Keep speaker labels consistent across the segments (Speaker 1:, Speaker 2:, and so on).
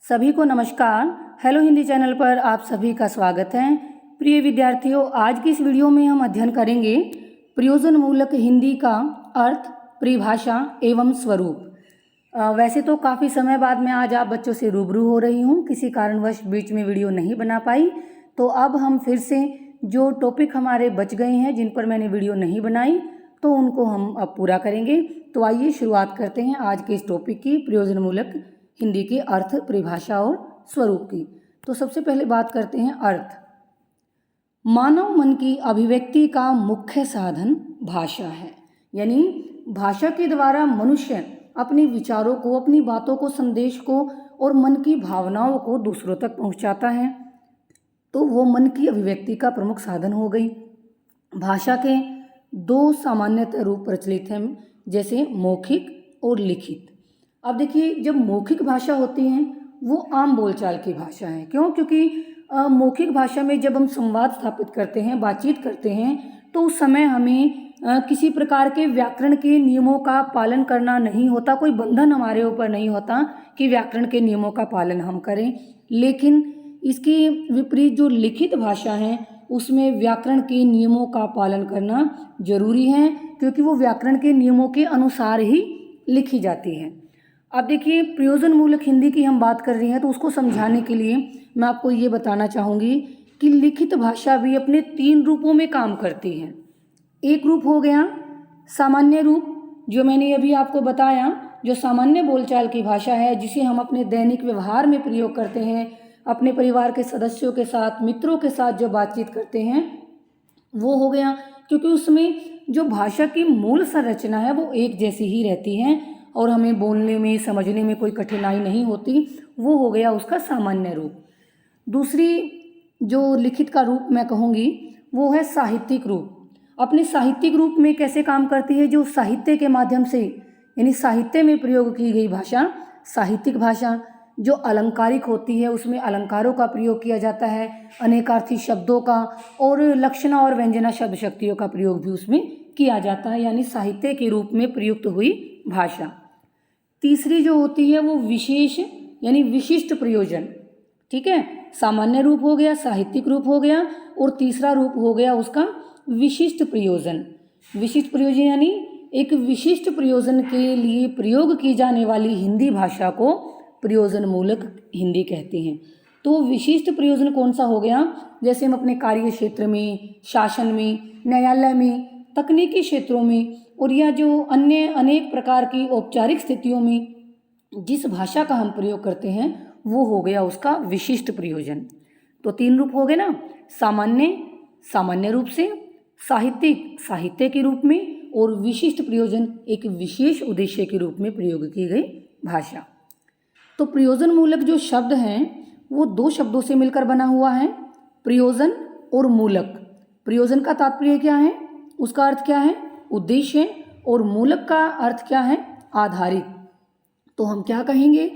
Speaker 1: सभी को नमस्कार। हेलो हिंदी चैनल पर आप सभी का स्वागत है। प्रिय विद्यार्थियों, आज की इस वीडियो में हम अध्ययन करेंगे प्रयोजनमूलक हिंदी का अर्थ, परिभाषा एवं स्वरूप। वैसे तो काफ़ी समय बाद मैं आज आप बच्चों से रूबरू हो रही हूँ, किसी कारणवश बीच में वीडियो नहीं बना पाई, तो अब हम फिर से जो टॉपिक हमारे बच गए हैं जिन पर मैंने वीडियो नहीं बनाई तो उनको हम अब पूरा करेंगे। तो आइए शुरुआत करते हैं आज के इस टॉपिक की, प्रयोजनमूलक हिंदी के अर्थ, परिभाषा और स्वरूप की। तो सबसे पहले बात करते हैं अर्थ। मानव मन की अभिव्यक्ति का मुख्य साधन भाषा है, यानी भाषा के द्वारा मनुष्य अपने विचारों को, अपनी बातों को, संदेश को और मन की भावनाओं को दूसरों तक पहुंचाता है। तो वो मन की अभिव्यक्ति का प्रमुख साधन हो गई। भाषा के दो सामान्यतः रूप प्रचलित हैं, जैसे मौखिक और लिखित। अब देखिए, जब मौखिक भाषा होती है वो आम बोलचाल की भाषा है। क्यों? क्योंकि मौखिक भाषा में जब हम संवाद स्थापित करते हैं, बातचीत करते हैं, तो उस समय हमें किसी प्रकार के व्याकरण के नियमों का पालन करना नहीं होता, कोई बंधन हमारे ऊपर नहीं होता कि व्याकरण के नियमों का पालन हम करें। लेकिन इसके विपरीत जो लिखित भाषा है उसमें व्याकरण के नियमों का पालन करना जरूरी है, क्योंकि वो व्याकरण के नियमों के अनुसार ही लिखी जाती है। अब देखिए, प्रयोजनमूलक हिंदी की हम बात कर रहे हैं, तो उसको समझाने के लिए मैं आपको ये बताना चाहूँगी कि लिखित भाषा भी अपने 3 रूपों में काम करती है। एक रूप हो गया सामान्य रूप, जो मैंने अभी आपको बताया, जो सामान्य बोलचाल की भाषा है, जिसे हम अपने दैनिक व्यवहार में प्रयोग करते हैं, अपने परिवार के सदस्यों के साथ, मित्रों के साथ जो बातचीत करते हैं, वो हो गया। क्योंकि उसमें जो भाषा की मूल संरचना है वो एक जैसी ही रहती है और हमें बोलने में, समझने में कोई कठिनाई नहीं होती। वो हो गया उसका सामान्य रूप। दूसरी जो लिखित का रूप मैं कहूँगी वो है साहित्यिक रूप। अपने साहित्यिक रूप में कैसे काम करती है? जो साहित्य के माध्यम से, यानी साहित्य में प्रयोग की गई भाषा साहित्यिक भाषा। जो अलंकारिक होती है उसमें अलंकारों का प्रयोग किया जाता है, अनेकार्थी शब्दों का और लक्षणा और व्यंजना शब्द शक्तियों का प्रयोग भी उसमें किया जाता है, यानी साहित्य के रूप में प्रयुक्त हुई भाषा। तीसरी जो होती है वो विशेष, यानी विशिष्ट प्रयोजन। ठीक है, सामान्य रूप हो गया, साहित्यिक रूप हो गया, और तीसरा रूप हो गया उसका विशिष्ट प्रयोजन। विशिष्ट प्रयोजन यानी एक विशिष्ट प्रयोजन के लिए प्रयोग की जाने वाली हिंदी भाषा को प्रयोजनमूलक हिंदी कहते हैं। तो विशिष्ट प्रयोजन कौन सा हो गया? जैसे हम अपने कार्य क्षेत्र में, शासन में, न्यायालय में, तकनीकी क्षेत्रों में और या जो अन्य अनेक प्रकार की औपचारिक स्थितियों में जिस भाषा का हम प्रयोग करते हैं वो हो गया उसका विशिष्ट प्रयोजन। तो 3 रूप हो गए ना, सामान्य, सामान्य रूप से, साहित्यिक, साहित्य के रूप में, और विशिष्ट प्रयोजन, एक विशेष उद्देश्य के रूप में प्रयोग की गई भाषा। तो प्रयोजनमूलक जो शब्द हैं वो 2 शब्दों से मिलकर बना हुआ है, प्रयोजन और मूलक। प्रयोजन का तात्पर्य क्या है? उसका अर्थ क्या है? उद्देश्य। और मूलक का अर्थ क्या है? आधारित। तो हम क्या कहेंगे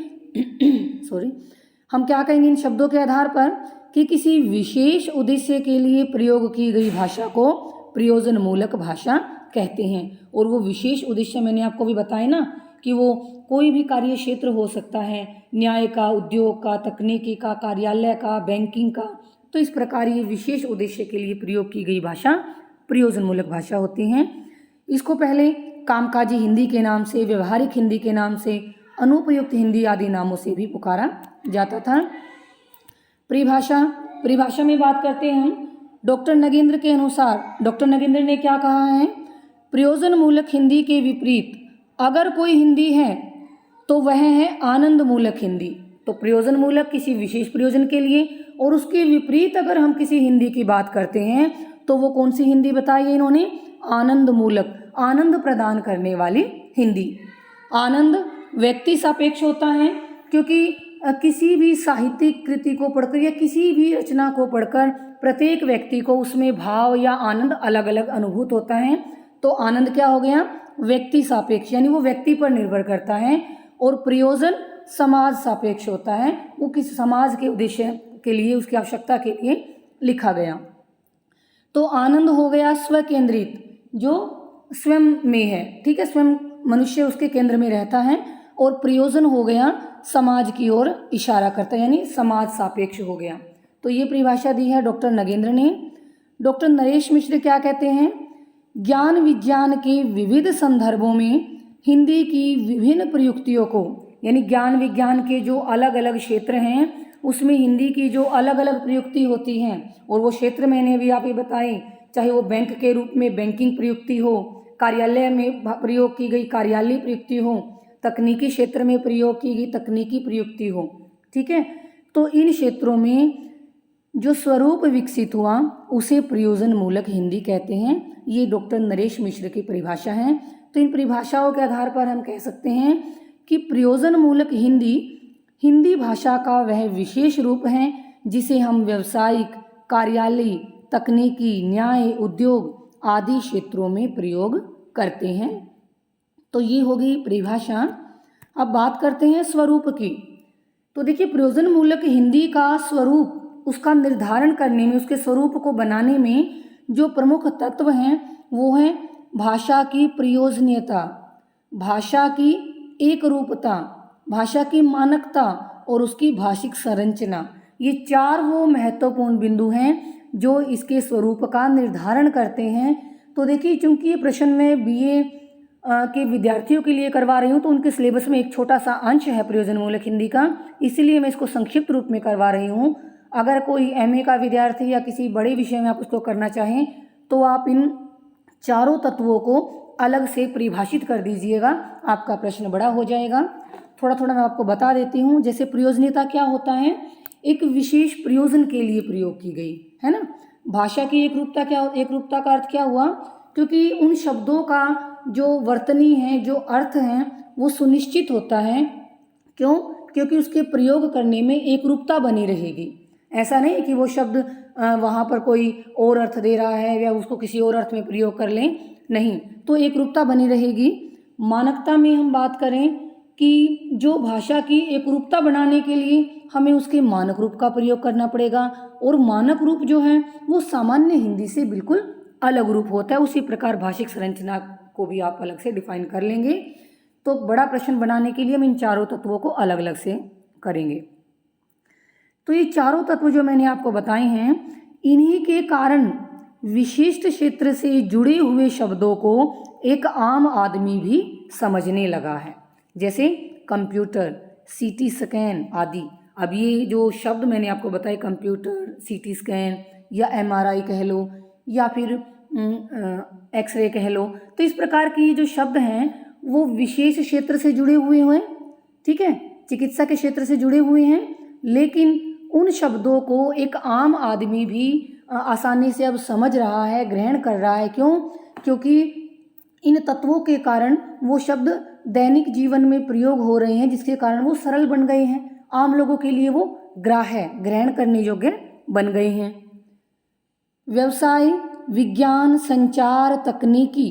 Speaker 1: हम क्या कहेंगे इन शब्दों के आधार पर कि किसी विशेष उद्देश्य के लिए प्रयोग की गई भाषा को प्रयोजनमूलक भाषा कहते हैं। और वो विशेष उद्देश्य मैंने आपको भी बताया ना कि वो कोई भी कार्य क्षेत्र हो सकता है, न्याय का, उद्योग का, तकनीकी का, कार्यालय का, बैंकिंग का। तो इस प्रकार ये विशेष उद्देश्य के लिए प्रयोग की गई भाषा प्रयोजनमूलक भाषा होती हैं। इसको पहले कामकाजी हिंदी के नाम से, व्यवहारिक हिंदी के नाम से, अनुपयुक्त हिंदी आदि नामों से भी पुकारा जाता था। परिभाषा, परिभाषा में बात करते हैं हम डॉक्टर नगेंद्र के अनुसार। डॉक्टर नगेंद्र ने क्या कहा है? प्रयोजनमूलक हिंदी के विपरीत अगर कोई हिंदी है तो वह है आनंद मूलक हिंदी। तो प्रयोजन मूलक किसी विशेष प्रयोजन के लिए, और उसके विपरीत अगर हम किसी हिंदी की बात करते हैं तो वो कौन सी हिंदी बताई है इन्होंने? आनंद मूलक, आनंद प्रदान करने वाली हिंदी। आनंद व्यक्ति सापेक्ष होता है, क्योंकि किसी भी साहित्यिक कृति को पढ़कर या किसी भी रचना को पढ़कर प्रत्येक व्यक्ति को उसमें भाव या आनंद अलग अलग अनुभूत होता है। तो आनंद क्या हो गया? व्यक्ति सापेक्ष, यानी वो व्यक्ति पर निर्भर करता है। और प्रयोजन समाज सापेक्ष होता है, वो किस समाज के उद्देश्य के लिए, उसकी आवश्यकता के लिए लिखा गया। तो आनंद हो गया स्व केंद्रित, जो स्वयं में है। ठीक है, स्वयं मनुष्य उसके केंद्र में रहता है। और प्रयोजन हो गया समाज की ओर इशारा करता है, यानी समाज सापेक्ष हो गया। तो ये परिभाषा दी है डॉक्टर नगेंद्र ने। डॉक्टर नरेश मिश्र क्या कहते हैं? ज्ञान विज्ञान के विविध संदर्भों में हिंदी की विभिन्न प्रयुक्तियों को, यानी ज्ञान विज्ञान के जो अलग अलग क्षेत्र हैं उसमें हिंदी की जो अलग अलग प्रयुक्ति होती हैं, और वो क्षेत्र मैंने अभी आप ही बताई, चाहे वो बैंक के रूप में बैंकिंग प्रयुक्ति हो, कार्यालय में प्रयोग की गई कार्यालय प्रयुक्ति हो, तकनीकी क्षेत्र में प्रयोग की गई तकनीकी प्रयुक्ति हो। ठीक है, तो इन क्षेत्रों में जो स्वरूप विकसित हुआ उसे प्रयोजन मूलक हिंदी कहते हैं। ये डॉक्टर नरेश मिश्र की परिभाषा है। तो इन परिभाषाओं के आधार पर हम कह सकते हैं कि प्रयोजन मूलक हिंदी हिंदी भाषा का वह विशेष रूप है जिसे हम व्यावसायिक, कार्यालय, तकनीकी, न्याय, उद्योग आदि क्षेत्रों में प्रयोग करते हैं। तो ये होगी परिभाषा। अब बात करते हैं स्वरूप की। तो देखिए, प्रयोजन मूलक हिंदी का स्वरूप, उसका निर्धारण करने में, उसके स्वरूप को बनाने में जो प्रमुख तत्व हैं वो हैं भाषा की प्रयोजनीयता, भाषा की एकरूपता, भाषा की मानकता और उसकी भाषिक संरचना। ये चार वो महत्वपूर्ण बिंदु हैं जो इसके स्वरूप का निर्धारण करते हैं। तो देखिए, चूंकि ये प्रश्न में बीए के विद्यार्थियों के लिए करवा रही हूँ तो उनके सिलेबस में एक छोटा सा अंश है प्रयोजन मूलक हिंदी का, इसीलिए मैं इसको संक्षिप्त रूप में करवा रही हूँ। अगर कोई एमए का विद्यार्थी या किसी बड़े विषय में आप उसको करना चाहें तो आप इन चारों तत्वों को अलग से परिभाषित कर दीजिएगा, आपका प्रश्न बड़ा हो जाएगा। थोड़ा थोड़ा मैं आपको बता देती हूँ। जैसे प्रयोजनीयता क्या होता है? एक विशेष प्रयोजन के लिए प्रयोग की गई, है ना। भाषा की एकरूपता एकरूपता का अर्थ क्या हुआ? क्योंकि उन शब्दों का जो वर्तनी है, जो अर्थ है, वो सुनिश्चित होता है। क्यों? क्योंकि उसके प्रयोग करने में एकरूपता बनी रहेगी। ऐसा नहीं कि वो शब्द वहाँ पर कोई और अर्थ दे रहा है या उसको किसी और अर्थ में प्रयोग कर लें, नहीं, तो एकरूपता बनी रहेगी। मानकता में हम बात करें कि जो भाषा की एकरूपता बनाने के लिए हमें उसके मानक रूप का प्रयोग करना पड़ेगा, और मानक रूप जो है वो सामान्य हिंदी से बिल्कुल अलग रूप होता है। उसी प्रकार भाषिक संरचना को भी आप अलग से डिफाइन कर लेंगे। तो बड़ा प्रश्न बनाने के लिए हम इन चारों तत्वों को अलग अलग से करेंगे। तो ये चारों तत्व जो मैंने आपको बताए हैं, इन्हीं के कारण विशिष्ट क्षेत्र से जुड़े हुए शब्दों को एक आम आदमी भी समझने लगा है। जैसे कंप्यूटर, सीटी स्कैन आदि। अब ये जो शब्द मैंने आपको बताए, कंप्यूटर, सीटी स्कैन या एमआरआई कह लो या फिर एक्सरे कह लो, तो इस प्रकार की जो शब्द हैं वो विशेष क्षेत्र से जुड़े हुए हैं। ठीक है, चिकित्सा के क्षेत्र से जुड़े हुए हैं, लेकिन उन शब्दों को एक आम आदमी भी आसानी से अब समझ रहा है, ग्रहण कर रहा है। क्यों? क्योंकि इन तत्वों के कारण वो शब्द दैनिक जीवन में प्रयोग हो रहे हैं, जिसके कारण वो सरल बन गए हैं। आम लोगों के लिए वो ग्राह्य, ग्रहण करने योग्य बन गए हैं। व्यवसाय, विज्ञान, संचार, तकनीकी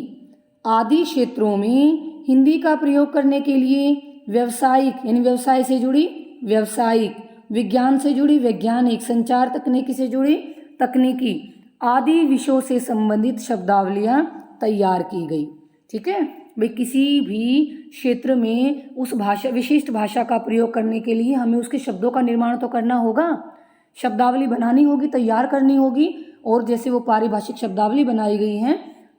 Speaker 1: आदि क्षेत्रों में हिंदी का प्रयोग करने के लिए व्यावसायिक, यानी व्यवसाय से जुड़ी व्यावसायिक, विज्ञान से जुड़ी वैज्ञानिक, संचार तकनीकी से जुड़ी तकनीकी आदि विषयों से संबंधित शब्दावलियाँ तैयार की गई। ठीक है भाई, किसी भी क्षेत्र में उस भाषा, विशिष्ट भाषा का प्रयोग करने के लिए हमें उसके शब्दों का निर्माण तो करना होगा, शब्दावली बनानी होगी, तैयार करनी होगी, और जैसे वो पारिभाषिक शब्दावली बनाई गई हैं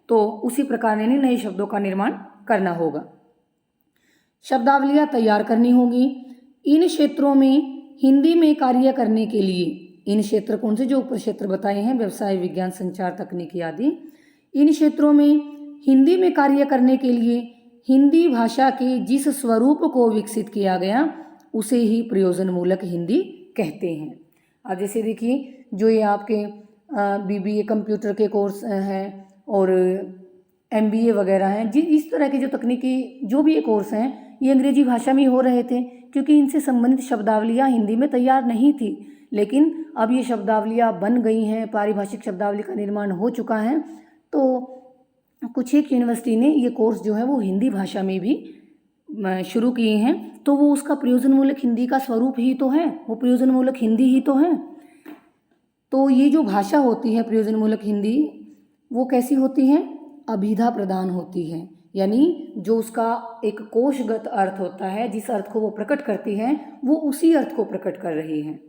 Speaker 1: तो उसी प्रकार यानी नए शब्दों का निर्माण करना होगा, शब्दावलियाँ तैयार करनी होगी। इन क्षेत्रों में हिंदी में कार्य करने के लिए, इन क्षेत्र कौन से जो उप क्षेत्र बताए हैं, व्यवसाय, विज्ञान, संचार तकनीकी आदि, इन क्षेत्रों में हिंदी में कार्य करने के लिए हिंदी भाषा के जिस स्वरूप को विकसित किया गया उसे ही प्रयोजन मूलक हिंदी कहते हैं। अब जैसे देखिए, जो ये आपके बीबीए कंप्यूटर के कोर्स हैं और एमबीए वगैरह हैं, इस तरह के जो तकनीकी जो भी ये कोर्स हैं, ये अंग्रेजी भाषा में हो रहे थे, क्योंकि इनसे संबंधित शब्दावलियाँ हिंदी में तैयार नहीं थी। लेकिन अब ये शब्दावलियाँ बन गई हैं, पारिभाषिक शब्दावली का निर्माण हो चुका है। तो कुछ एक यूनिवर्सिटी ने ये कोर्स जो है वो हिंदी भाषा में भी शुरू किए हैं, तो वो उसका प्रयोजन मूलक हिंदी का स्वरूप ही तो है, वो प्रयोजन मूलक हिंदी ही तो है। तो ये जो भाषा होती है प्रयोजन मूलक हिंदी, वो कैसी होती है? अभिधा प्रधान होती है, यानी जो उसका एक कोशगत अर्थ होता है, जिस अर्थ को वो प्रकट करती हैं, वो उसी अर्थ को प्रकट कर रही हैं।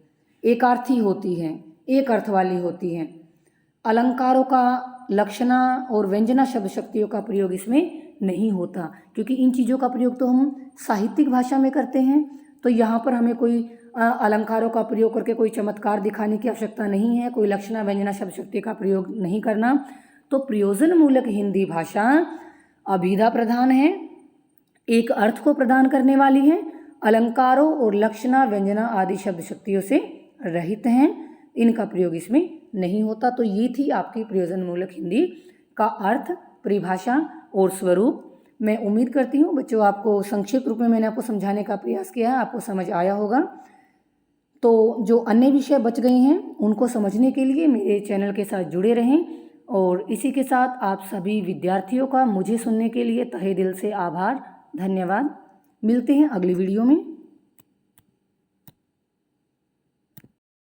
Speaker 1: एकार्थी होती हैं, एक अर्थ वाली होती हैं। अलंकारों का लक्षणा और व्यंजना शब्द शक्तियों का प्रयोग इसमें नहीं होता, क्योंकि इन चीज़ों का प्रयोग तो हम साहित्यिक भाषा में करते हैं। तो यहाँ पर हमें कोई अलंकारों का प्रयोग करके कोई चमत्कार दिखाने की आवश्यकता नहीं है, कोई लक्षणा व्यंजना शब्द शक्ति का प्रयोग नहीं करना। तो प्रयोजन मूलक हिंदी भाषा अभिधा प्रधान है, एक अर्थ को प्रदान करने वाली है, अलंकारों और लक्षणा व्यंजना आदि शब्द शक्तियों से रहित हैं, इनका प्रयोग इसमें नहीं होता। तो ये थी आपकी प्रयोजन मूलक हिंदी का अर्थ, परिभाषा और स्वरूप। मैं उम्मीद करती हूँ बच्चों आपको संक्षिप्त रूप में मैंने आपको समझाने का प्रयास किया है, आपको समझ आया होगा। तो जो अन्य विषय बच गए हैं उनको समझने के लिए मेरे चैनल के साथ जुड़े रहें। और इसी के साथ आप सभी विद्यार्थियों का मुझे सुनने के लिए तहे दिल से आभार, धन्यवाद। मिलते हैं अगली वीडियो में।